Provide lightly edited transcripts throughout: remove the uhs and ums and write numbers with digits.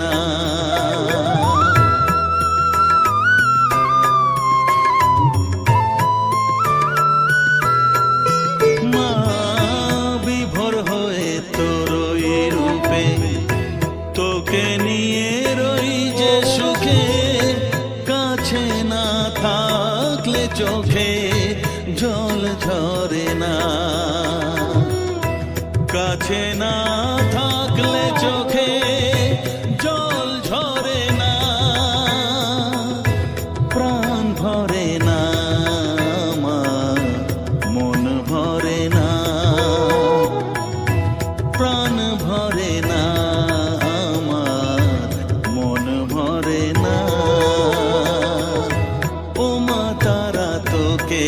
না। মা বিভোর হয়ে তোর ওই রূপে, তোকে নিয়ে রই যে সুখে, কাছে না থাকলে চোখে জল ঝরে না, কাছে না থাকলে চোখে জল ঝরে না, প্রাণ ভরে না আমার, মন ভরে না, প্রাণ ভরে না আমার, মন ভরে না। ও মা তারা তোকে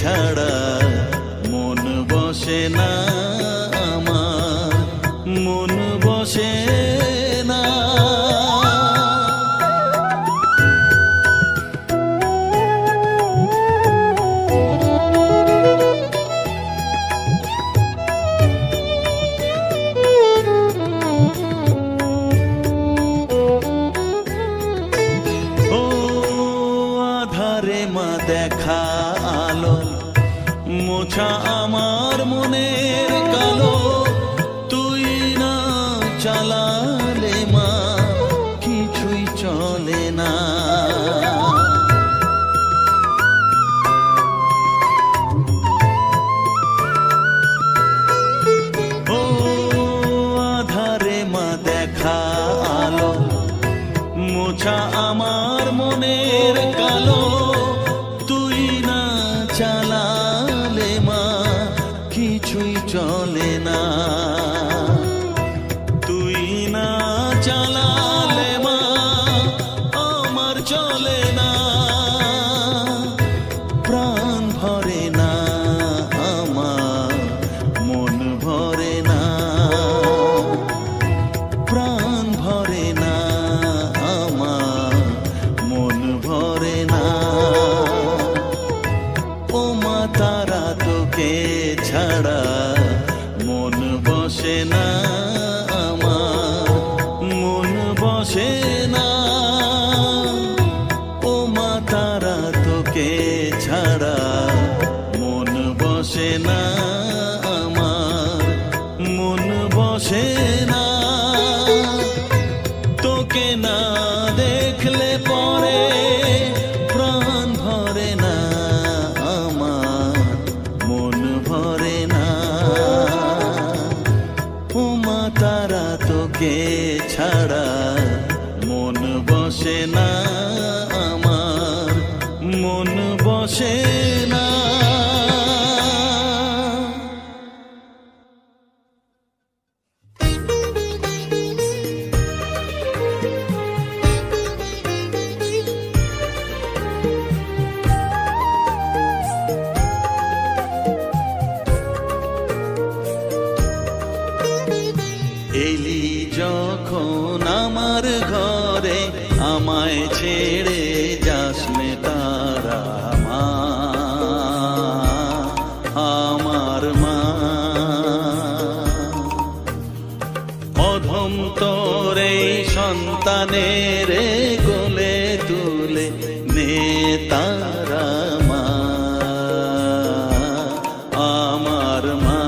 ছাড়া মন বসে না আমার, মন বসে না। ও আধারে মা দেখা আলো, মোছা আমার মনের কালো, তুই না চালালে মা কিছুই চলে না। ও আধারে মা দেখা আলো, মোছা আমার মনের কালো, তুই না চালালে মা কিছুই চলে না, তুই না চালালে মা আমার চলে না, প্রাণ ভরে না আমার, মন ভরে না, প্রাণ ভরে না আমার, মন ভরে না। ও মা তারা তোকে ছাড়া মন বসে না আমার, মন বসে না। ও মা তারা তোকে ছাড়া মন বসে না আমার, মন বসে না। তোকে না দেখলে পরে প্রাণ ভরে না আমার, মন ভরে না। ও মা তারা তোকে ছাড়া মন বসে না আমার, মন বসে না। এলি যখন আমার ঘরে, আমায় ছেড়ে যাস নে তারা মা, আমার মা। অধম তোর এই সন্তানের কোলে তুলে নে তারা মা, আমার মা।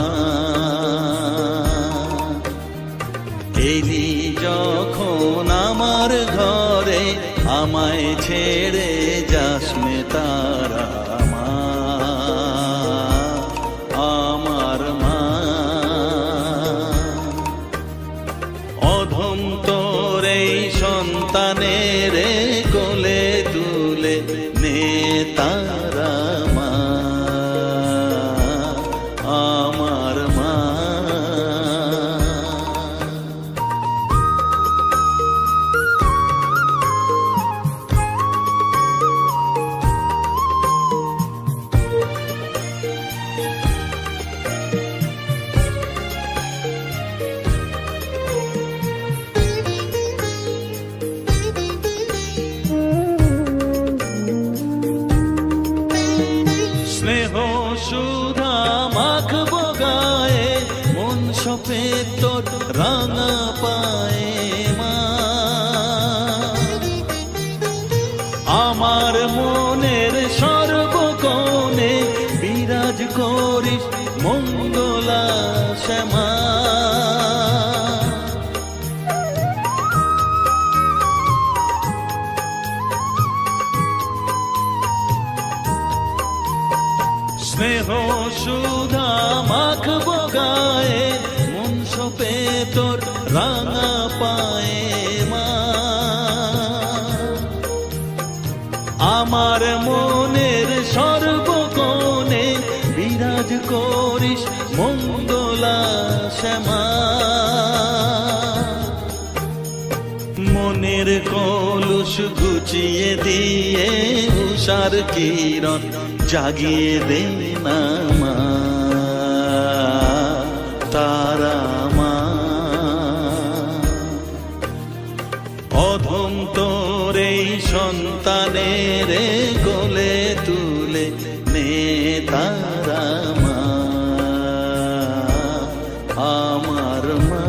এলি যখন আমার ঘরে, আমায় ছেড়ে যাস নে তারা মা, আমার মা। অধম তোর এই সন্তানের কোলে তুলে নে তারা মা, আমার মা। আমার মনের সর্বকোণে বিরাজ করিস মঙ্গলা শ্যামা। স্নেহ সুধা মাখবো গায়ে, মন সপে তোর রাঙা পায়ে মা। আমার মনের সর্বকোণে বিরাজ করিস মঙ্গলা শ্যামা। মনের কলুষ ঘুচিয়ে দিয়ে উষার কিরণ জাগিয়ে দে না মা তারা মা। অধম তোর এই সন্তানের কোলে তুলে নে তারা মা আমার মা।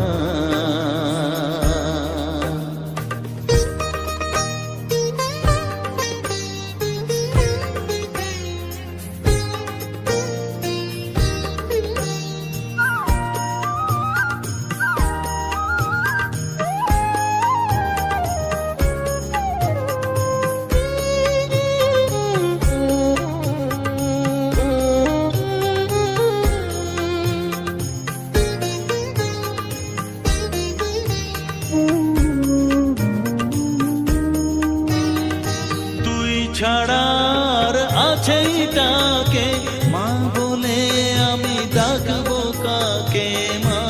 ছাড়ার আছে তাকে মা বলে আমি ডাকবো কাকে মা।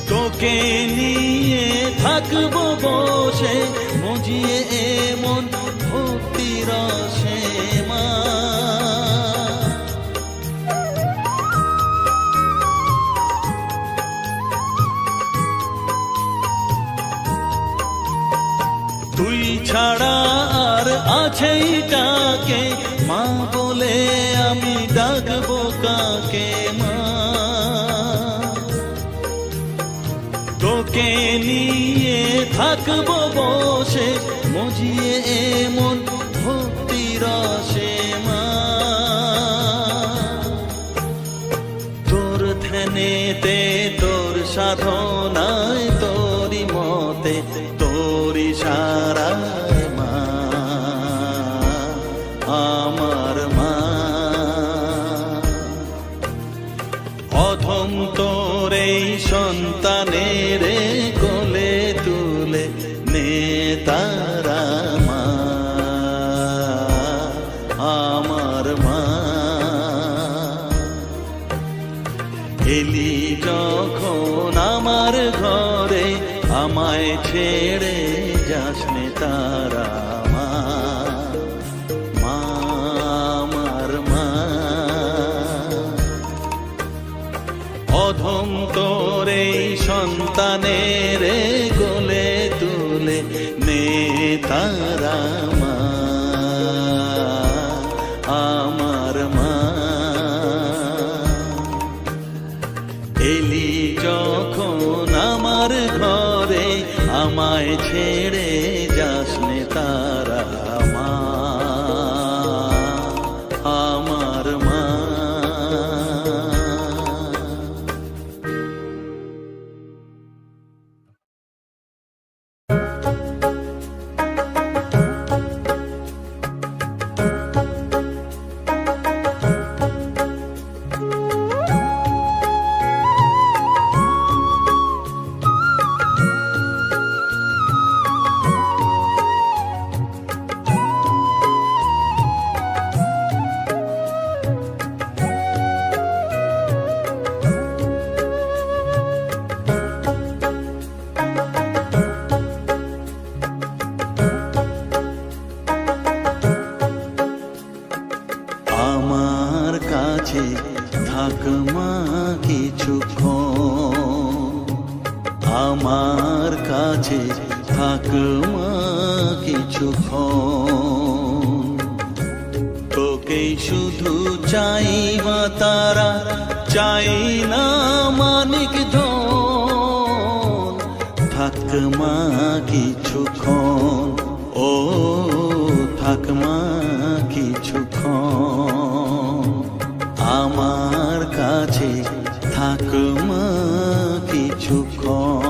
তোকে নিয়ে থাকবো বসে মজিয়ে এমন ভক্তি রসে মা। তুই ছাড়া আর আছে তাকে মা বলে আমি ডাকবো কাকে মা। তোকে নিয়ে থাকবো বসে মজিয়ে এমন ভক্তি রসে মা। তোর ধ্যানেতে তোর সাধনায় তোরি মতে তোরি সারায় মা আমার মা। অধম তোর এই সন্তানের কোলে তুলে নে তারা মা আমার মা। এলি যখন আমার ঘরে আমায় ছেড়ে যাস নে তারা মা আমার মা। অধম তোর এই সন্তানের কোলে তুলে নে তারা মা আমার মা। এলি যখন আমার ঘরে আমায় ছেড়ে যাস নে তারা মা আমার মা। থাক মা কিছুক্ষণ, আমার কাছে থাক মা কিছুক্ষণ। তোকেই শুধু চাই মা তারা, চাই না মানিক ধন। থাক মা কিছুক্ষণ, ও থাক মা কিছুক্ষণ, আমার কাছে থাক মা কিছুক্ষণ।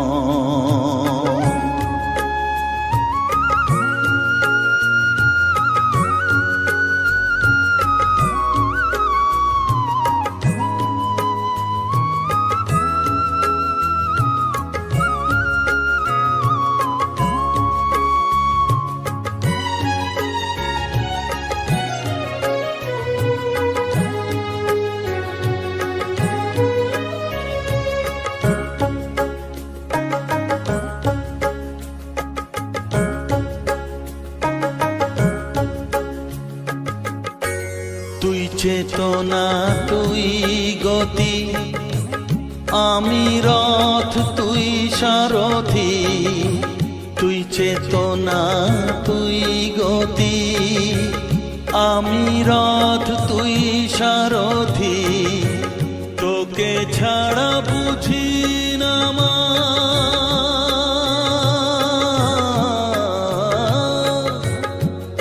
তুই চেতনা তুই গতি, আমি রথ তুই সারথি। তুই চেতনা তুই গতি, আমি রথ তুই সারথি। তোকে ছাড়া বুঝি না মা,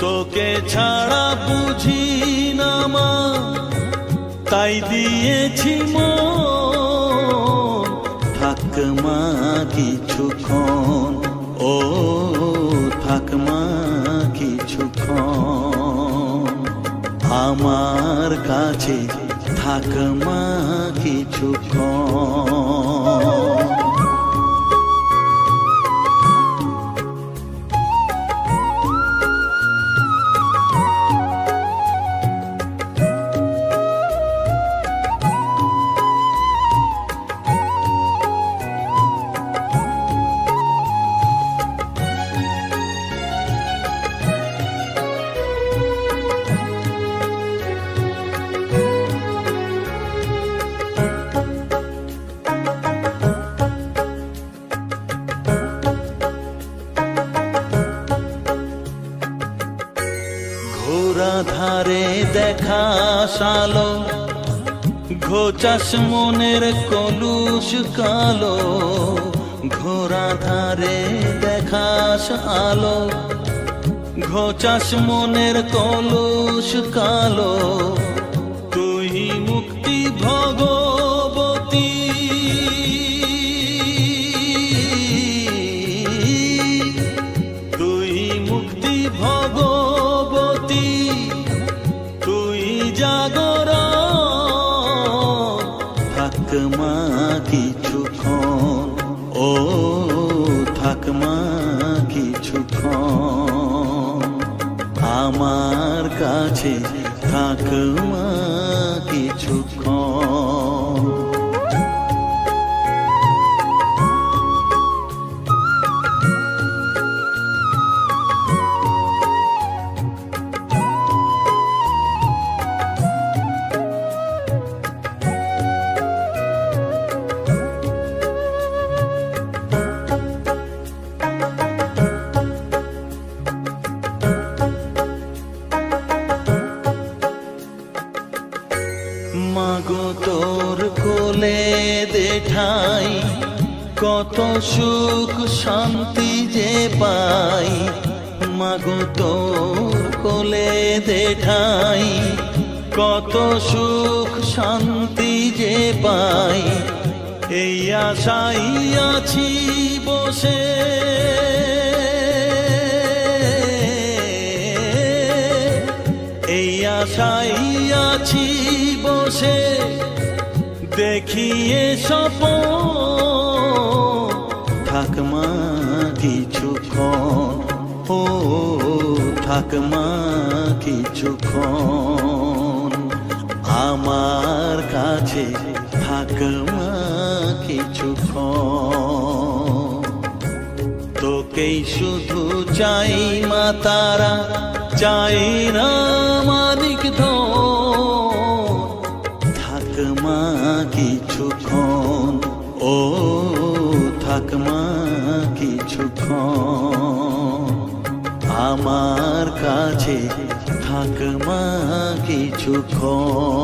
তোকে ছাড়া বুঝি না মা, তাই দিয়েছি মন। থাক মা কিছুক্ষণ, ও থাক মা কিছুক্ষণ, আমার কাছে থাক মা কিছুক্ষণ। ঘোরা ধারে দেখা সালো, ঘোচাস মনের কলুষ কালো। ঘোরা ধারে দেখাস আলো, ঘোচাস মনের কলুষ কালো। তুই মুক্তি ভগবতী, তুই মুক্তি ভগবতী, তুই জাগর। থাক মা কিছুক্ষণ, ও থাক মা কিছুক্ষণ, আমার কাছে থাক মা কিছুক্ষণ। মাগো তোর কোলে দেঠাই, কত সুখ শান্তি যে পাই। মাগো তোর কোলে দেঠাই, কত সুখ শান্তি যে পাই। এই আশাই আছি বসে, এই আশাই আছি বসে, দেখিয়ে স্বপন। থাক মা কিছুক্ষণ, ও থাক মা কিছুক্ষণ, আমার কাছে থাক মা কিছুক্ষণ। তোকেই শুধু চাই মা তারা, চাই না মানিক ধন। থাক মা কিছুক্ষণ, ও থাক মা কিছুক্ষণ, আমার কাছে থাক মা কিছুক্ষণ।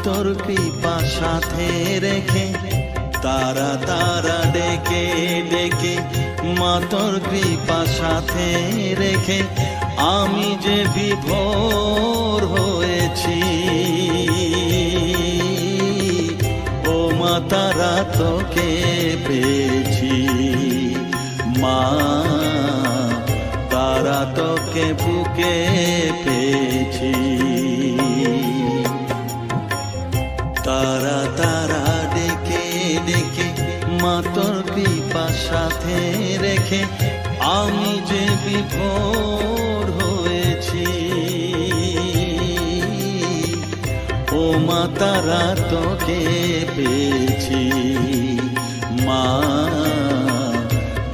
তোর কৃপা সাথে রেখে, তারা তারা ডেকে ডেকে মা তোর কৃপা সাথে রেখে আমি যে বিভোর হয়েছি। ও মা তারা তোকে পেয়েছি, মা তারা তোকে বুকে পেয়েছি। তারা তারা ডেকে ডেকে মা তোর কৃপা সাথে রেখে আমি যে বিভোর হয়েছি। ও মা তারা তোকে পেয়েছি, মা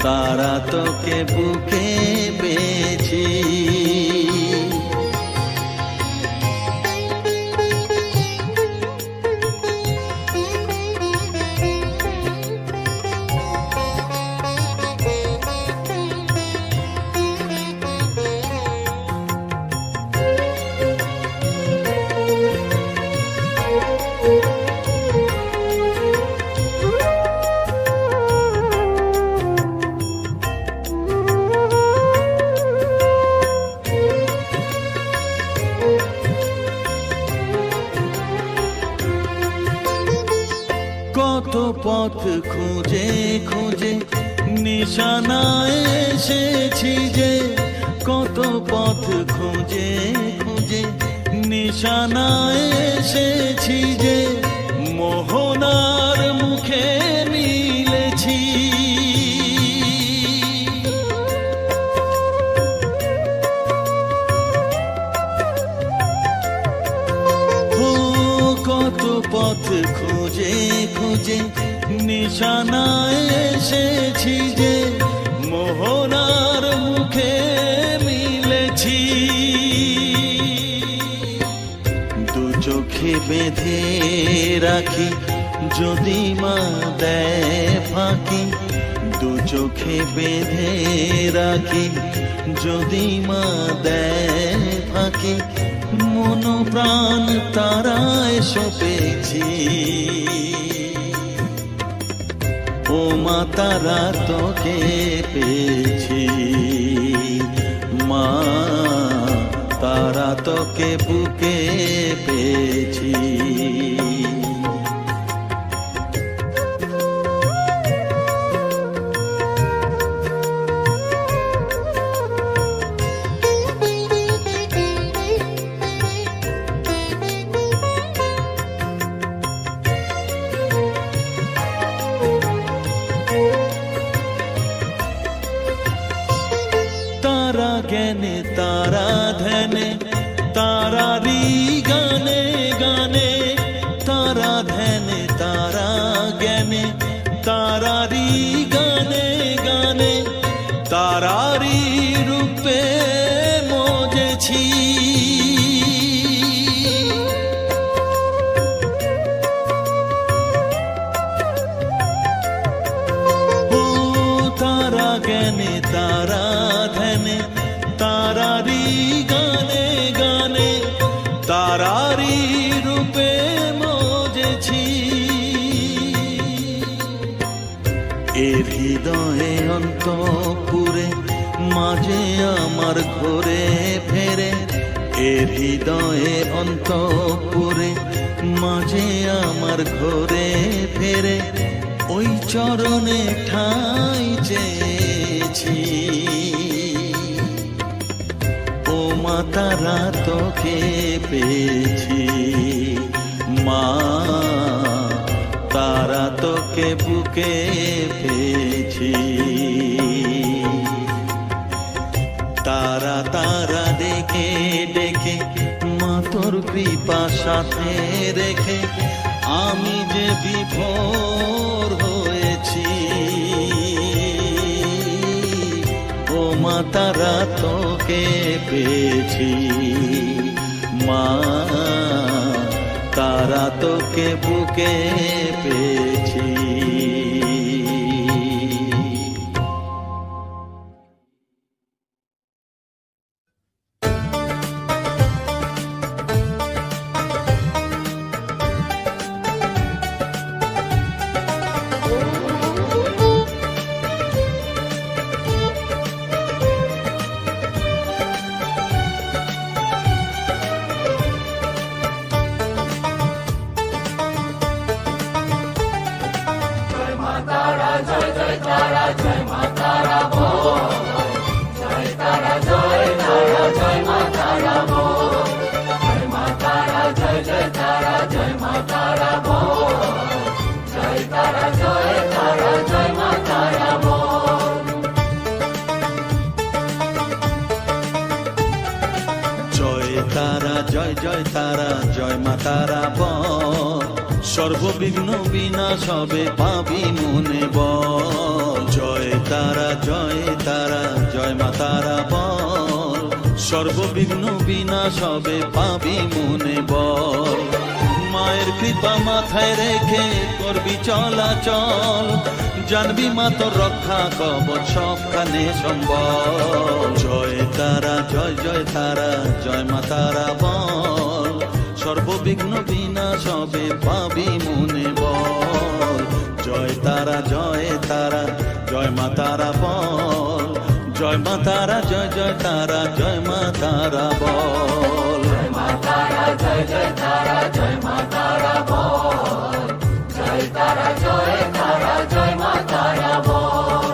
তারা তোকে বুকে পেয়েছি। কত পথ খুঁজে খুঁজে নিশানায় এসেছি যে, কত পথ খুঁজে খুঁজে নিশানায় এসেছি যে, মোহনার মুখে মিলেছি। কত পথ খুঁজে খুঁজে নিশানায় এসেছি যে, মোহনার মুখে মিলেছি। দু চোখে বেঁধে রাখি যদি মা দেয় ফাঁকি, দু চোখে বেঁধে রাখি যদি মা দেয় ফাঁকি, মন প্রাণ তারায় সপেছি। ও মা তারা তোকে পেয়েছি, মা তারা তোকে বুকে পেয়েছি। তারা জ্ঞানে তারা ধ্যানে তারারি গানে গানে, তারা ধ্যানে তারা জ্ঞানে তারারি গানে গানে, তারারি রূপে মজেছি। ও তারা জ্ঞানে তারা ধ্যানে তারারি গানে গানে, তারারি রূপে মজেছি। এর হৃদয়ে অন্তপুরে মাঝে আমার ঘরে ফেরে, এর হৃদয়ে অন্তপুরে মাঝে আমার ঘরে ফেরে, ওই চরণে ঠাঁই চেয়েছি। ও মা তারা তোকে পেয়েছি, মা তারা তোকে বুকে পেয়েছি। তারা তারা ডেকে ডেকে মা তোর কৃপা সাথে রেখে আমি যে বিভোর হয়েছি। ও মা তারা তোকে পেয়েছি, মা তারা তোকে বুকে পেয়েছি। জয় জয় তারা জয় মা তারা বল, জয় তারা জয় তারা জয় মা তারা বল। জয় তারা জয় জয় তারা জয় মা তারা বল, সর্ববিঘ্ন বিনাশ হবে পাবি মনে বল। জয় তারা জয় তারা জয় মা তারা বল, সর্ববিঘ্ন বিনাশ হবে পাবি মনে বল। মায়ের কৃপা মাথায় রেখে করবি চলাচল, জানবি মা তোর রক্ষা কবচ সবখানে সম্বল। জয় তারা জয় জয় তারা জয় মা তারা বল, সর্ববিঘ্ন বিনাশ হবে পাবি মনে বল। জয় তারা জয় তারা জয় মা তারা বল, জয় মা তারা জয় জয় তারা জয় মা তারা বল। জয় মা তারা জয় জয় তারা জয় মা তারা বল, জয় তারা জয় তারা জয় মা তারা বল।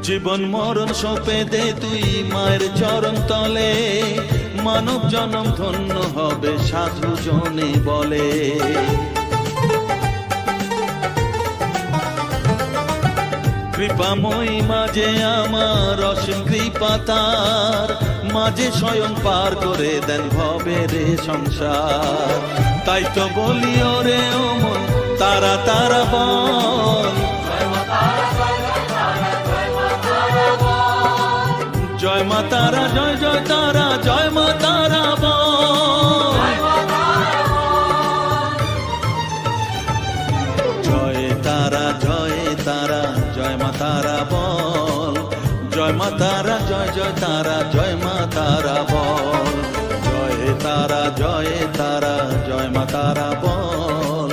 জীবন মরণ সঁপে দে তুই মায়ের চরণ তলে, মানব জনম ধন্য হবে সাধু জনে বলে। কৃপাময়ী মাঝে আমার অসীম কৃপা তার, মাঝে স্বয়ং পার করে দেন ভবের সংসার। তাই তো বলি ওরে ও মন তারা তারা বল, জয় মা তারা জয় জয় তারা জয় মা তারা বল। জয় তারা জয় তারা জয় মা তারা বল, জয় মা তারা জয় জয় তারা জয় মা তারা বল। জয় তারা জয় তারা জয় মা তারা বল,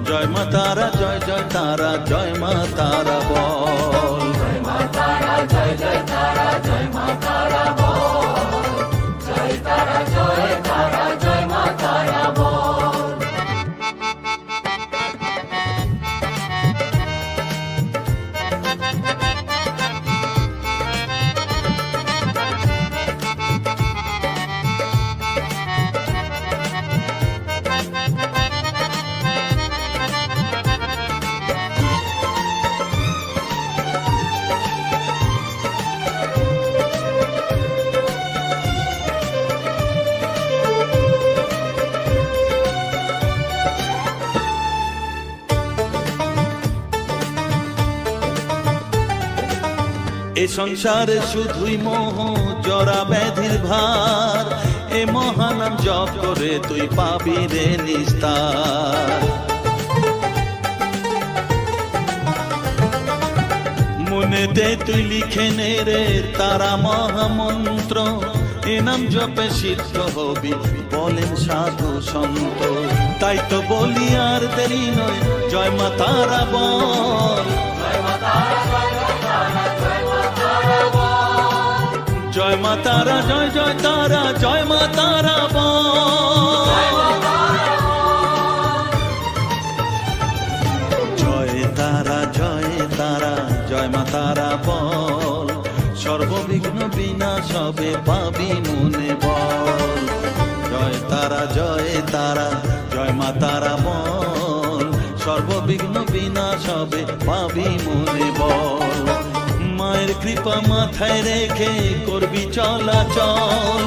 জয় মা তারা জয় জয় তারা জয় মা তারা বল। জয় মা তারা জয় জয় তারা জয় মা তারা বল, জয় তারা জয় তারা জয় মা তারা বল। এ সংসারে শুধুই মোহ জরা ব্যাধির ভার, এ মহানাম জপ করে তুই পাবি রে নিস্তার। মনেতে তুই লিখে নে রে তারা মহামন্ত্র, এ নাম জপে সিদ্ধ হবি বলেন সাধু সন্ত। তাই তো বলি আর দেরি নয় জয় মা তারা বল, জয় মা তারা জয় জয় তারা জয় মা তারা বল। জয় তারা জয় তারা জয় মা তারা বল, সর্ববিঘ্ন বিনাশ হবে পাবি মনে বল। জয় তারা জয় তারা জয় মা তারা বল, সর্ববিঘ্ন বিনাশ হবে পাবি মনে বল। মায়ের কৃপা মাথায় রেখে করবি চলাচল,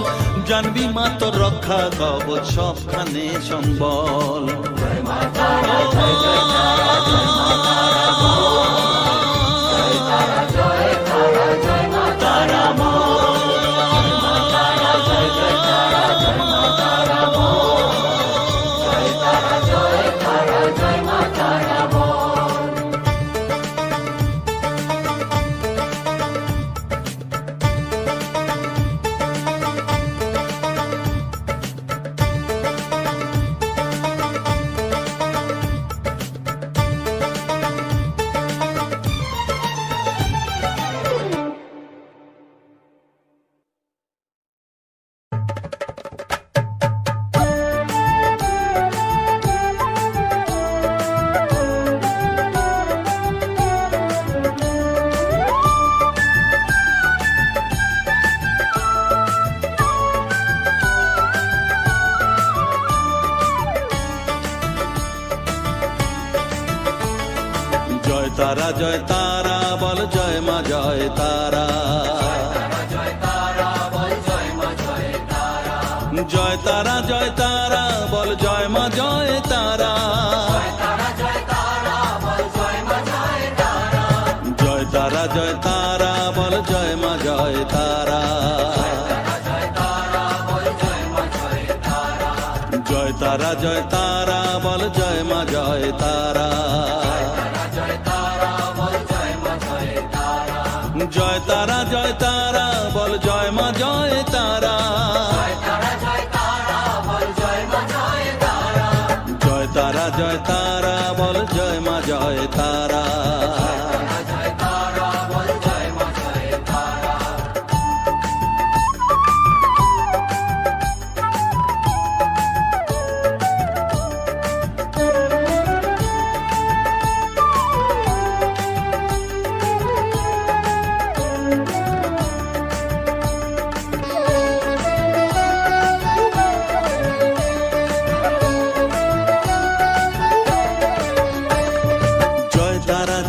জানবি মা তোর রক্ষা কবচ সবখানে সম্বল। জয় মা তারা জয় জয় তারা জয় মা তারা বল, জয় তারা জয় তারা জয় মা তারা বল। জয় মা তারা জয় জয় তারা জয় মা তারা বল, জয় তারা জয় তারা জয় মা তারা বল। জয় তারা বল জয় মা জয় তারা, জয় তারা জয় তারা বল জয় মা জয় তারা, জয় তারা জয় তারা বল জয় মা জয় তারা, জয় তারা জয় তারা বল জয় মা জয় তারা, জয় তারা জয় তারা বল জয় মা জয় তারা, জয় তারা জয় তারা বল জয় মা জয় তারা।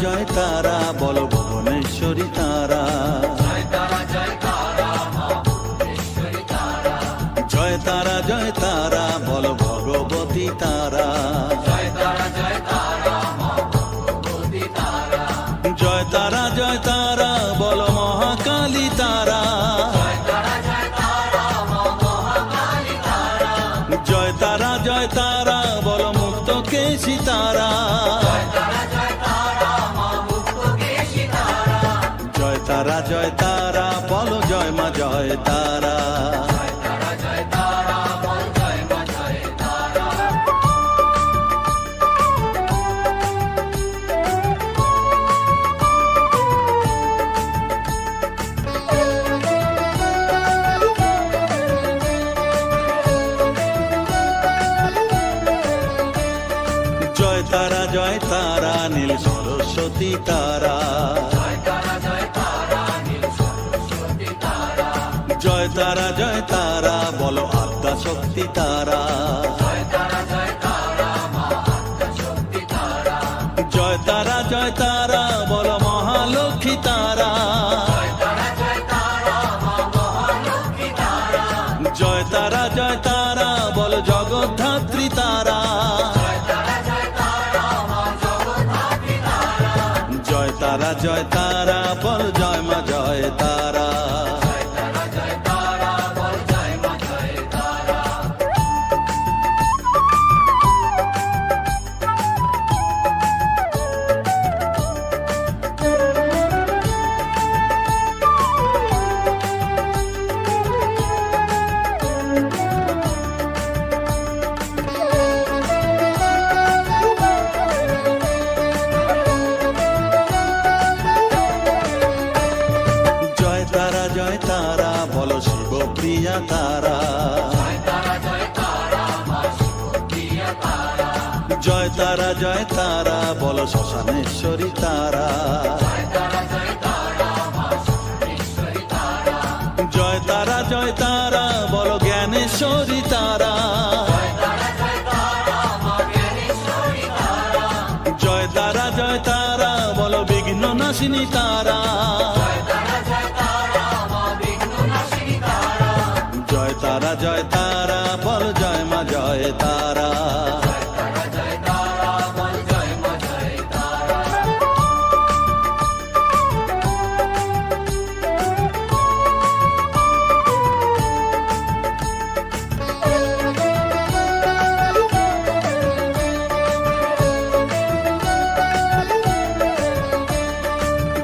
জয় তারা বল ভুবনেশ্বরী তারা, জয় তারা জয় তারা বল ভগবতী তারা, জয় তারা জয় তারা বল মহাকালী তারা, জয় তারা জয় তারা বল মুক্ত কেশী তারা, জয় তারা জয় তারা বল জয় মা জয় তারা, জয় তারা জয় তারা নীল সরস্বতী তারা, জয় তারা জয় তারা বলো আদ্যা শক্তি তারা, জয় তারা জয় তারা বলো মহালক্ষ্মী তারা, জয় তারা জয় তারা বলো জগদ্ধাত্রী তারা, জয় তারা জয় তারা বল জয় মা জয় তারা, জয় তারা বলো শিবপ্রিয়া তারা, জয় তারা জয় তারা বলো শ্মশানেশ্বরী তারা, জয় তারা জয় তারা বলো জ্ঞানেশ্বরী তারা, জয় তারা জয় তারা বলো বিঘ্ন নাশিনী তারা, জয় তারা জয় তারা বল জয় মা জয় তারা,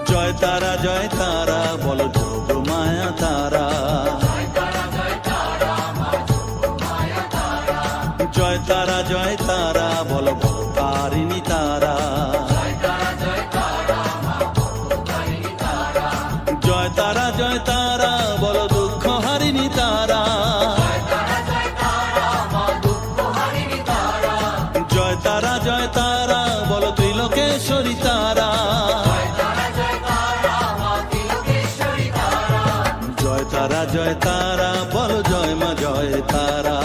জয় তারা জয় তারা বলো যোগ মায়া তারা, জয় তারা জয় তারা বলো ভবতারিণী তারা, জয় তারা জয় তারা বলো দুঃখ হারিণী তারা, জয় তারা জয় তারা বলো ত্রিলোকেশ্বরী তারা, জয় তারা জয় তারা বলো জয় মা জয় তারা,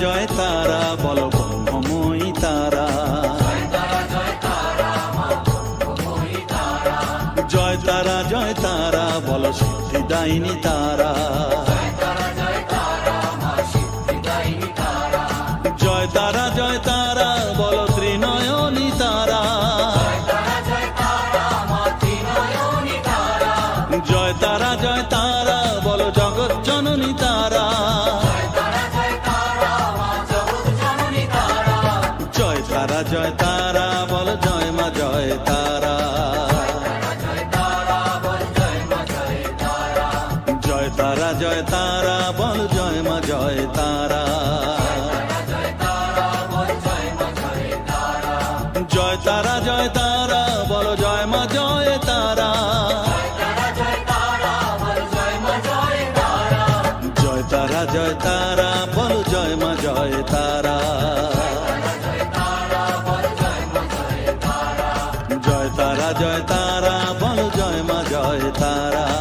জয় তারা বলো ব্রহ্মময়ী তারা, জয় তারা বলো সিদ্ধিদায়িনী তারা, জয় তারা বলো ত্রিনয়নী তারা, জয় তারা বলো জগৎ জননী তারা, জয় তারা বলো জয় মা জয় তারা, জয় তারা বল জয় মা জয় তারা, জয় তারা বলো জয় মা জয় তারা, জয় তারা বলো জয় মা জয় তারা, জয় তারা বলো জয় মা জয় তারা, জয় তারা বলো জয় মা জয় তারা,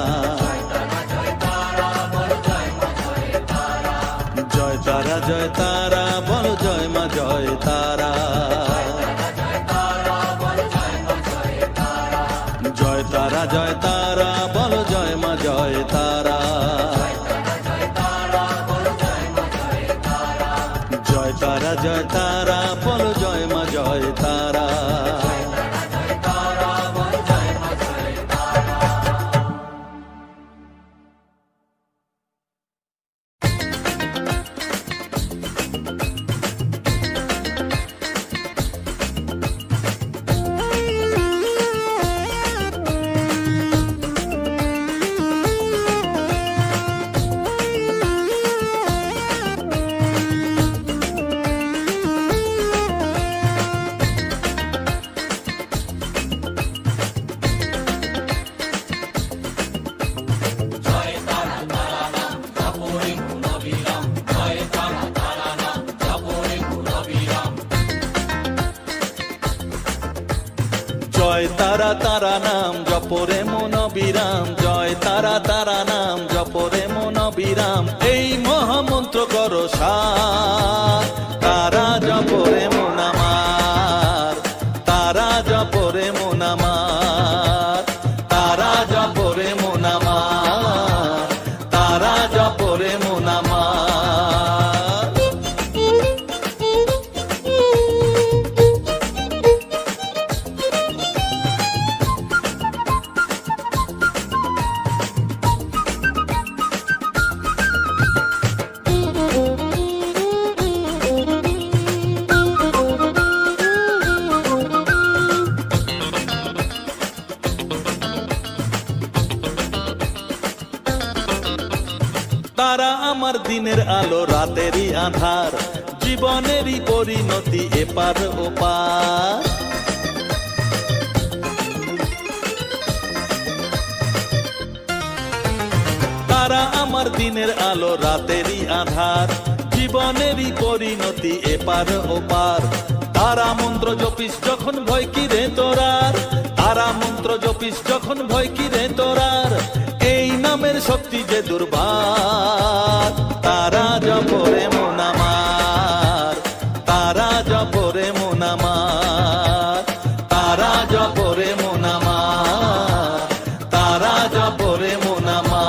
জয় তারা বলো জয় মা জয় তারা, জয় তারা বলো জয় মা জয় তারা। জয় তারা নাম জপরে মন বিরাম, জয় তারা নাম জপরে মন বিরাম, এই মহামন্ত্র করো সার, তারা জপরে মন আমার, তারা জপরে মন আমার, তারা জপরে মন আমার, তারা জপরে মন আমার। তারা আমার দিনের আলো রাতেরই আধার, জীবনেরই পরিণতি এপার ওপার, তারা আমার দিনের আলো রাতেরই আধার, জীবনেরই পরিণতি এপার ওপার, তারা মন্ত্র জপিস যখন ভয় কি রে তোরার, তারা মন্ত্র জপিস যখন ভয় কি রে তোরার, এই নামের শক্তি যে দুর্বার, তারা জপরে মন আমার, তারা জপরে মন আমার, তারা জপরে মন আমার, তারা জপরে মন আমার।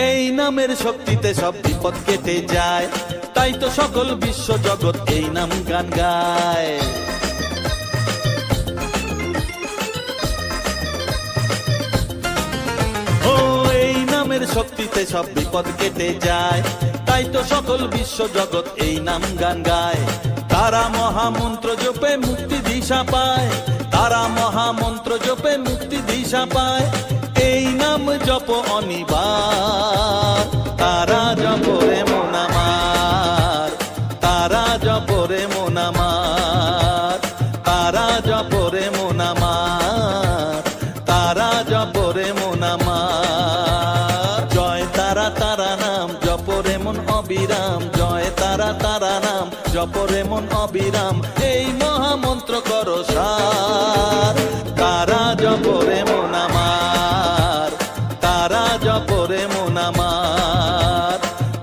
এই নামের শক্তিতে সব বিপদ কেটে যায়, তাই তো সকল বিশ্ব জগৎ এই নাম গান গায়। ও এই নামের শক্তিতে সব বিপদ কেটে যায়, তাই তো সকল বিশ্ব জগৎ এই নাম গান গায়। তারা মহামন্ত্র জপে মুক্তি দিশা পায়, তারা মহামন্ত্র জপে মুক্তি দিশা পায়, এই নাম জপ অনিবার, তারা জপরে মন আমার, তারা জপরে মন আমার, তারা জপরে মন আমার, তারা জপরে মন আমার। জপরে মন অবিরাম এই মহামন্ত্র করো সার। তারা জপরে মন আমার, তারা জপরে মন আমার,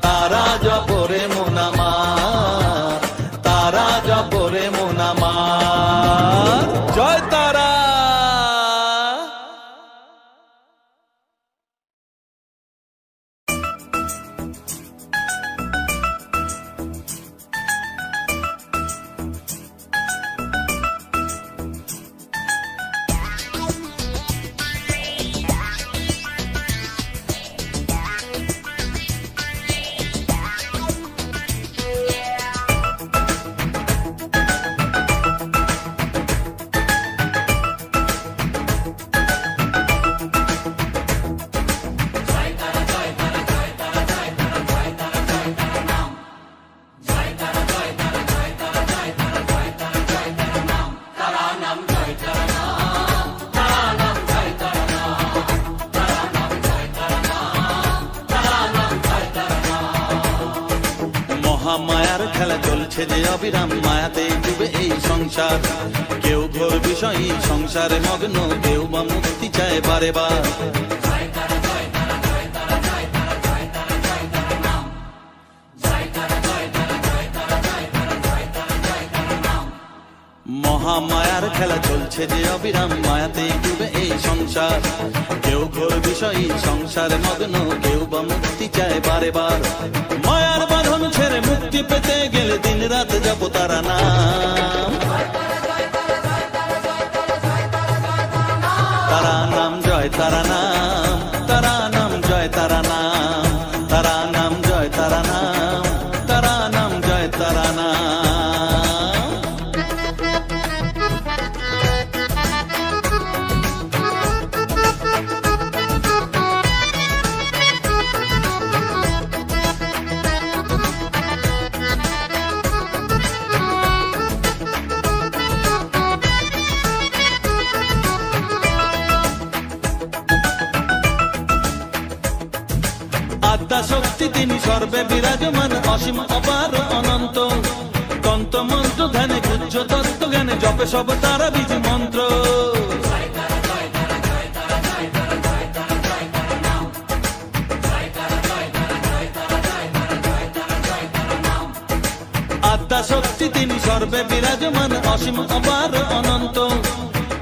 তারা জপরে মন আমার, তারা জপরে মন আমার। জয় তারা। মায়ার খেলা চলছে যে অবিরাম, মায়াতে ডুবে এই সংসার। কেউ ঘোর বিষয়ী সংসারে মগ্ন, কেউ বা মুক্তি চায় বারে বার। মহামায়ার খেলা চলছে যে অবিরাম, মায়াতে ডুবে এই সংসার। কেউ ঘোর বিষয়ী সংসারে মগ্ন, কেউ বা মুক্তি চায় বারে বার। মায়ার বাঁধন ছেড়ে মুক্তি পেতে গেলে দিন রাত জপ তারা নাম। তারা নাম জয় তারা নাম, তারা নাম জয় তারা নাম, তারা নাম জয় তারা নাম, তারা নাম জয় তারা নাম। আদ্যা শক্তি তিনি সর্বে বিরাজমান, অসীম অপার অনন্ত। তন্ত মন্ত্র ধ্যানে গুজ্জ তত্ত্ব জ্ঞানে জপে সব তারা বীজ মন্ত্র। আদ্যা শক্তি তিনি সর্বে বিরাজমান, অসীম অপার অনন্ত।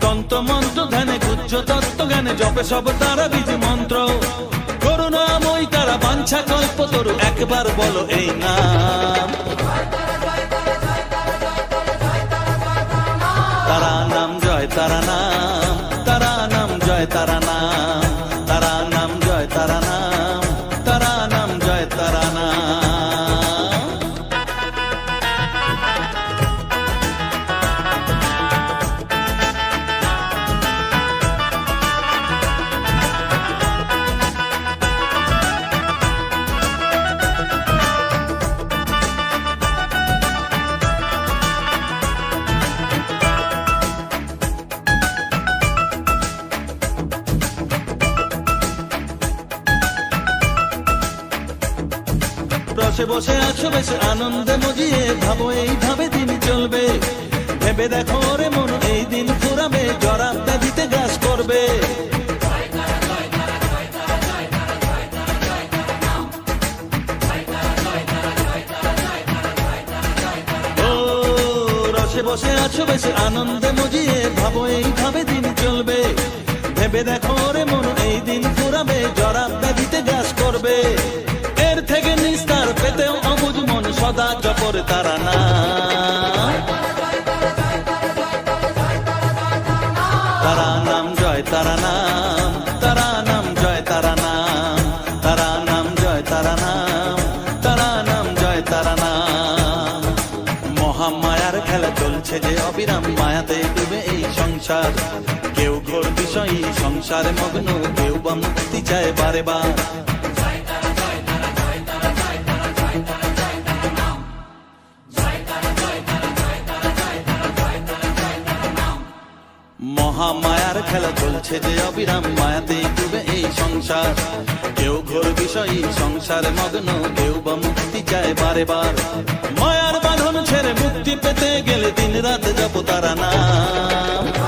তন্ত মন্ত্র ধ্যানে গুজ্জ তত্ত্ব জ্ঞানে জপে সব তারা বীজ মন্ত্র। করুণাময়ী তারা বাঞ্ছা কল্প তরু, একবার বলো এই নাম। তারা নাম জয় তারা নাম, তারা নাম জয় তারা নাম, তারা নাম জয় তারা নাম, তারা নাম জয় তারা নাম। বসে বসে আছো বেশ আনন্দে মজিয়ে, ভাবো এইভাবে দিন চলবে। ভেবে দেখো রে মন এই দিন ফুরাবে, জরা ব্যাধিতে গ্রাস করবে। ও রসে বসে আছো বেশ আনন্দে মজিয়ে, ভাবো এইভাবে দিন চলবে। ভেবে দেখো রে মন এই দিন ফুরাবে, জরা ব্যাধিতে গ্রাস করবে। এর থেকে নিস্তার পেতেও অবুঝ মন সদা জপরে তারা নাম। তারা নাম জয় তারা নাম, তারা নাম জয় তারা নাম, তারা নাম জয় তারা নাম, তারা নাম জয় তারা নাম। মহামায়ার খেলা চলছে যে অবিরাম, মায়াতে ডুবে এই সংসার। কেউ ঘোর বিষয়ী সংসারে মগ্ন, কেউ বা মুক্তি চায় বারে বার। মহামায়ার খেলা চলছে যে অবিরাম, মায়াতে ডুবে এই সংসার। কেউ ঘোর বিষয়ী সংসারে মগ্ন, কেউ বা মুক্তি চায় বারে বার। মায়ার বাঁধন ছেড়ে মুক্তি পেতে গেলে দিন রাত জপ তারা নাম।